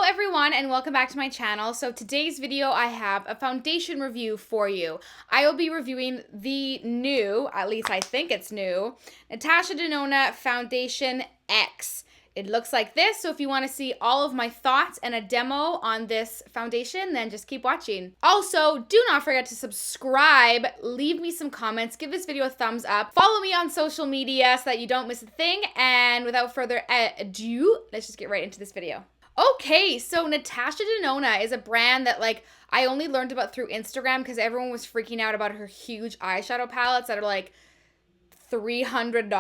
everyone and welcome back to my channel. So today's video I have a foundation review for you. I will be reviewing the new, at least I think it's new, Natasha Denona Foundation X. It looks like this, so if you want to see all of my thoughts and a demo on this foundation, then just keep watching. Also, do not forget to subscribe, leave me some comments, give this video a thumbs up, follow me on social media so that you don't miss a thing, and without further ado, let's just get right into this video. Okay, so Natasha Denona is a brand that I only learned about through Instagram because everyone was freaking out about her huge eyeshadow palettes that are like $300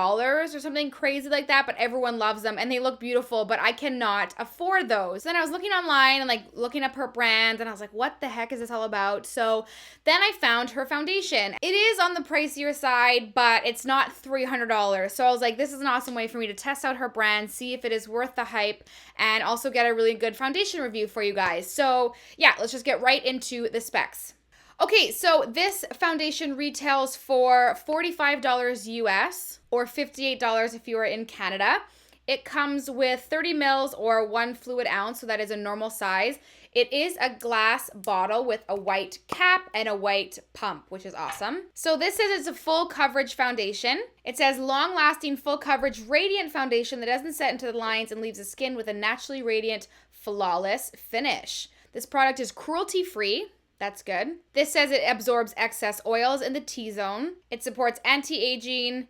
or something crazy like that, but everyone loves them and they look beautiful, but I cannot afford those. Then I was looking online and looking up her brand and I was like, what the heck is this all about? So then I found her foundation. It is on the pricier side, but it's not $300. So I was like, this is an awesome way for me to test out her brand, see if it is worth the hype, and also get a really good foundation review for you guys. So yeah, let's just get right into the specs. Okay, so this foundation retails for $45 US or $58 if you are in Canada. It comes with 30 mils or 1 fluid ounce, so that is a normal size. It is a glass bottle with a white cap and a white pump, which is awesome. So this says it's a full coverage foundation. It says long-lasting full coverage radiant foundation that doesn't set into the lines and leaves the skin with a naturally radiant, flawless finish. This product is cruelty-free. That's good. This says it absorbs excess oils in the T-zone. It supports anti-aging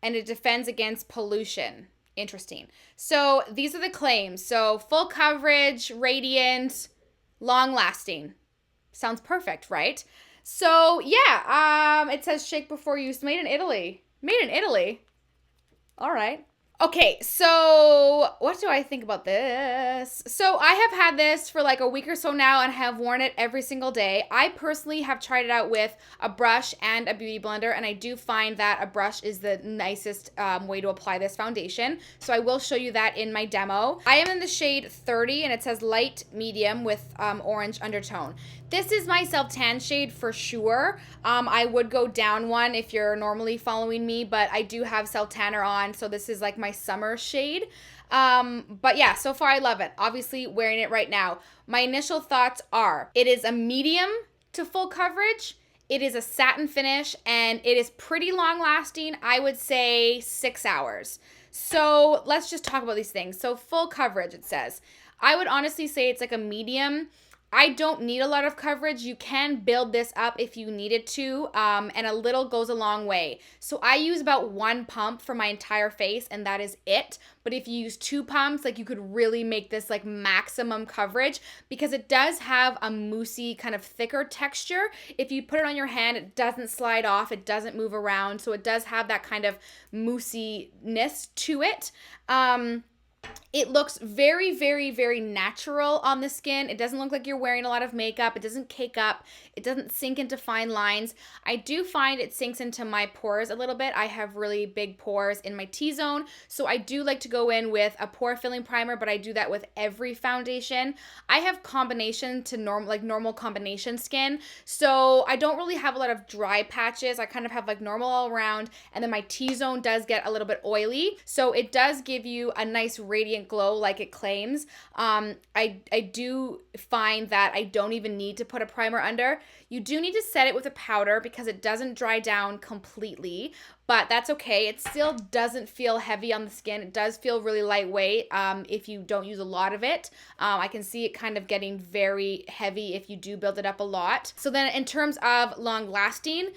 and it defends against pollution. Interesting. So these are the claims. So full coverage, radiant, long lasting. Sounds perfect, right? So yeah, it says shake before use. Made in Italy. Made in Italy. All right. Okay, so what do I think about this? So I have had this for like a week or so now and have worn it every single day. I personally have tried it out with a brush and a beauty blender, and I do find that a brush is the nicest way to apply this foundation. So I will show you that in my demo. I am in the shade 30 and it says light medium with orange undertone. This is my self-tan shade for sure. I would go down one if you're normally following me, but I do have self-tanner on, so this is like my summer shade. But yeah, so far I love it. Obviously wearing it right now. My initial thoughts are, it is a medium to full coverage. It is a satin finish and it is pretty long lasting. I would say 6 hours. So let's just talk about these things. So full coverage, it says. I would honestly say it's like a medium. I don't need a lot of coverage. You can build this up if you needed to, and a little goes a long way. So I use about 1 pump for my entire face, and that is it. But if you use 2 pumps, you could really make this maximum coverage because it does have a moussey kind of thicker texture. If you put it on your hand, it doesn't slide off, it doesn't move around, so it does have that kind of moussiness to it. It looks very, very, very natural on the skin. It doesn't look like you're wearing a lot of makeup. It doesn't cake up. It doesn't sink into fine lines. I do find it sinks into my pores a little bit. I have really big pores in my T-zone, so I do like to go in with a pore filling primer, but I do that with every foundation. I have combination to normal combination skin, so I don't really have a lot of dry patches. I kind of have normal all around, and then my T-zone does get a little bit oily, so it does give you a nice radiant glow like it claims. I do find that I don't even need to put a primer under. You do need to set it with a powder because it doesn't dry down completely, but that's okay. It still doesn't feel heavy on the skin. It does feel really lightweight if you don't use a lot of it. I can see it kind of getting very heavy if you do build it up a lot. So then in terms of long lasting,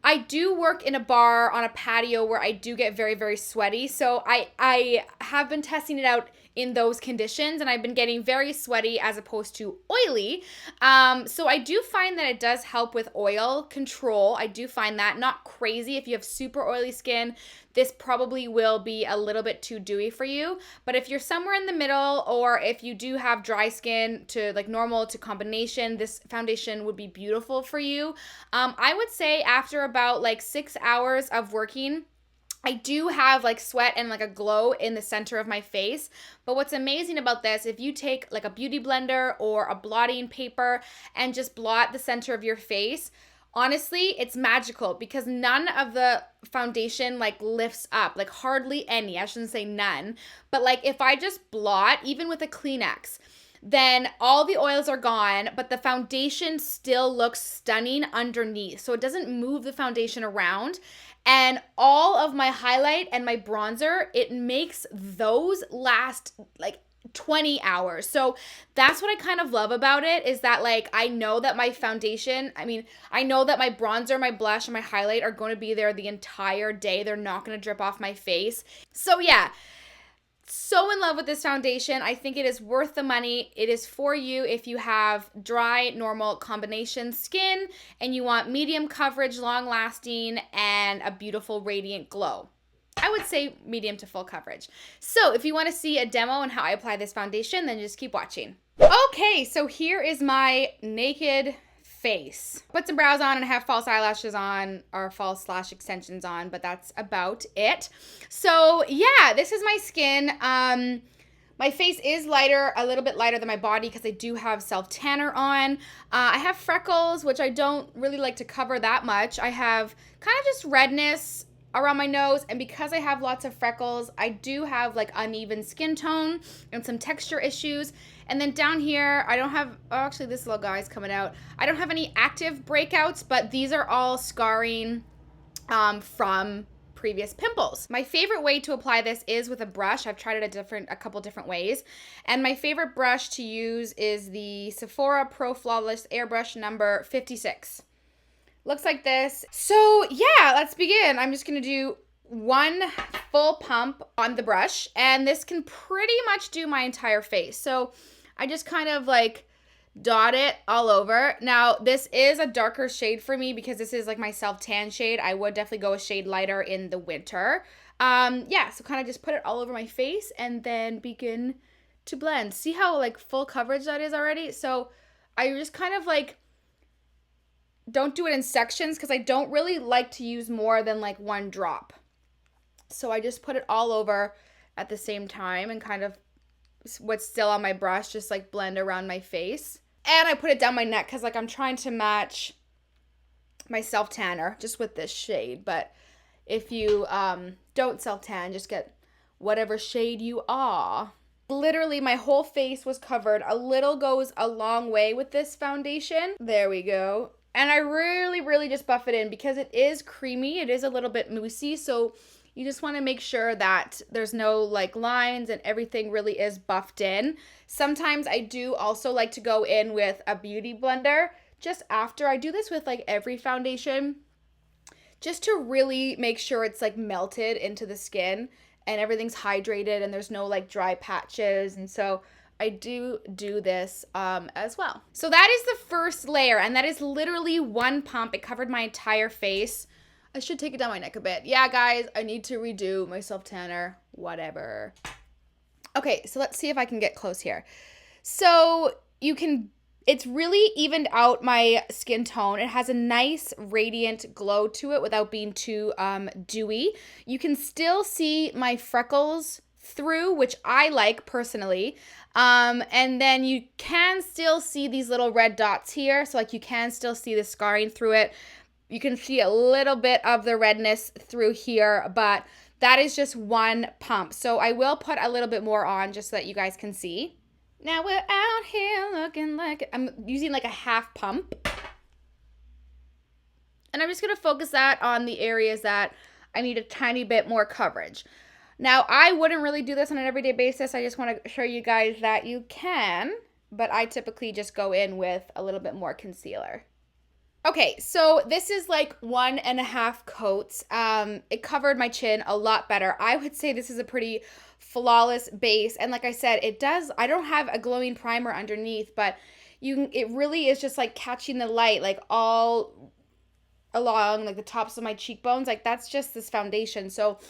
I do work in a bar on a patio where I do get very, very sweaty. So I have been testing it out in those conditions and I've been getting very sweaty as opposed to oily. So I do find that it does help with oil control. I do find that not crazy. If you have super oily skin, this probably will be a little bit too dewy for you. But if you're somewhere in the middle, or if you do have dry skin to normal to combination, this foundation would be beautiful for you. I would say after about 6 hours of working, I do have sweat and a glow in the center of my face. But what's amazing about this, if you take a beauty blender or a blotting paper and just blot the center of your face, honestly, it's magical because none of the foundation like lifts up, like hardly any. I shouldn't say none, but like if I just blot, even with a Kleenex, then all the oils are gone, but the foundation still looks stunning underneath. So it doesn't move the foundation around. And all of my highlight and my bronzer, it makes those last like 20 hours. So that's what I kind of love about it, is that like I know that my foundation, I know that my bronzer, my blush, and my highlight are going to be there the entire day. They're not going to drip off my face. So yeah, so in love with this foundation. I think it is worth the money. It is for you if you have dry, normal combination skin and you want medium coverage, long lasting, and a beautiful radiant glow. I would say medium to full coverage. So if you want to see a demo on how I apply this foundation, then just keep watching. Okay, so here is my naked face. Put some brows on and have false eyelashes on, or false lash extensions on, but that's about it. So yeah, this is my skin. My face is lighter, a little bit lighter than my body because I do have self-tanner on. I have freckles, which I don't really like to cover that much. I have kind of just redness around my nose, and because I have lots of freckles, I do have like uneven skin tone and some texture issues. And then down here, I don't have, oh, actually this little guy's coming out. I don't have any active breakouts, but these are all scarring from previous pimples. My favorite way to apply this is with a brush. I've tried it a couple different ways. And my favorite brush to use is the Sephora Pro Flawless Airbrush number 56. Looks like this. So yeah, let's begin. I'm just gonna do one full pump on the brush, and this can pretty much do my entire face. So I just kind of like dot it all over. Now this is a darker shade for me because this is like my self-tan shade. I would definitely go a shade lighter in the winter. Yeah, so kind of just put it all over my face and then begin to blend. See how like full coverage that is already? So I just kind of like don't do it in sections because I don't really like to use more than like one drop. So I just put it all over at the same time and kind of what's still on my brush just like blend around my face. And I put it down my neck because like I'm trying to match my self-tanner just with this shade. But if you don't self-tan, just get whatever shade you are. Literally my whole face was covered. A little goes a long way with this foundation. There we go. And I really, really just buff it in because it is creamy. It is a little bit moussey. So you just want to make sure that there's no like lines and everything really is buffed in. Sometimes I do also like to go in with a beauty blender just after. I do this with like every foundation just to really make sure it's like melted into the skin and everything's hydrated and there's no like dry patches. And so I do this as well. So that is the first layer, and that is literally one pump. It covered my entire face. I should take it down my neck a bit. Yeah, guys, I need to redo my self-tanner, whatever. Okay, so let's see if I can get close here. So it's really evened out my skin tone. It has a nice radiant glow to it without being too dewy. You can still see my freckles through, which I like personally. And then you can still see these little red dots here. So like you can still see the scarring through it. You can see a little bit of the redness through here, but that is just one pump. So I will put a little bit more on just so that you guys can see. Now we're out here looking like, I'm using like a half pump. And I'm just going to focus that on the areas that I need a tiny bit more coverage. Now, I wouldn't really do this on an everyday basis. I just want to show you guys that you can, but I typically just go in with a little bit more concealer. Okay, so this is like 1.5 coats. It covered my chin a lot better. I would say this is a pretty flawless base. And like I said, I don't have a glowing primer underneath, but it really is just like catching the light like all along like the tops of my cheekbones. Like that's just this foundation. So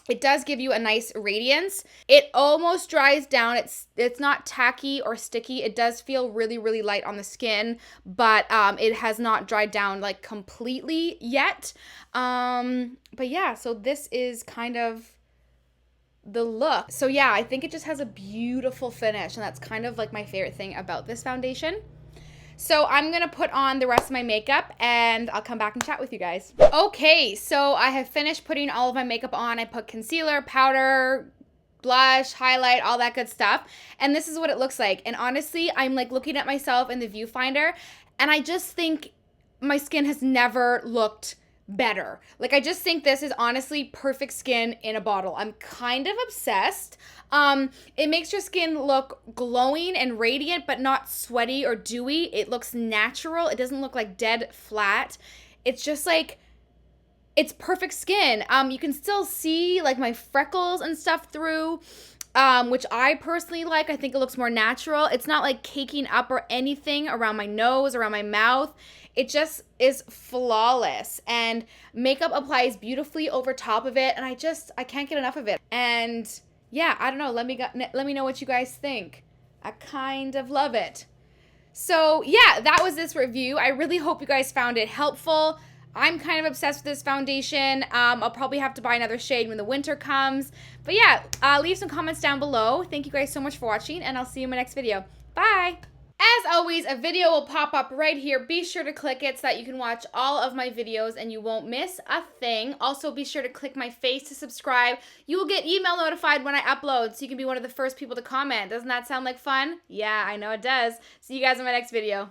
it does give you a nice radiance. It almost dries down. It's not tacky or sticky. It does feel really, really light on the skin, but it has not dried down like completely yet. But yeah, so this is kind of the look. So yeah, I think it just has a beautiful finish, and that's kind of like my favorite thing about this foundation. So I'm going to put on the rest of my makeup and I'll come back and chat with you guys. Okay, so I have finished putting all of my makeup on. I put concealer, powder, blush, highlight, all that good stuff. And this is what it looks like. And honestly, I'm like looking at myself in the viewfinder and I just think my skin has never looked better. Like, I just think this is honestly perfect skin in a bottle. I'm kind of obsessed. It makes your skin look glowing and radiant, but not sweaty or dewy. It looks natural. It doesn't look like dead flat. It's just like, it's perfect skin. You can still see like my freckles and stuff through, which I personally like. I think it looks more natural. It's not like caking up or anything around my nose, around my mouth. It just is flawless, and makeup applies beautifully over top of it, and I can't get enough of it. And yeah, I don't know, let me know what you guys think. I kind of love it. So yeah, that was this review. I really hope you guys found it helpful. I'm kind of obsessed with this foundation. I'll probably have to buy another shade when the winter comes. But yeah, leave some comments down below. Thank you guys so much for watching, and I'll see you in my next video. Bye! As always, a video will pop up right here. Be sure to click it so that you can watch all of my videos and you won't miss a thing. Also, be sure to click my face to subscribe. You will get email notified when I upload, so you can be one of the first people to comment. Doesn't that sound like fun? Yeah, I know it does. See you guys in my next video.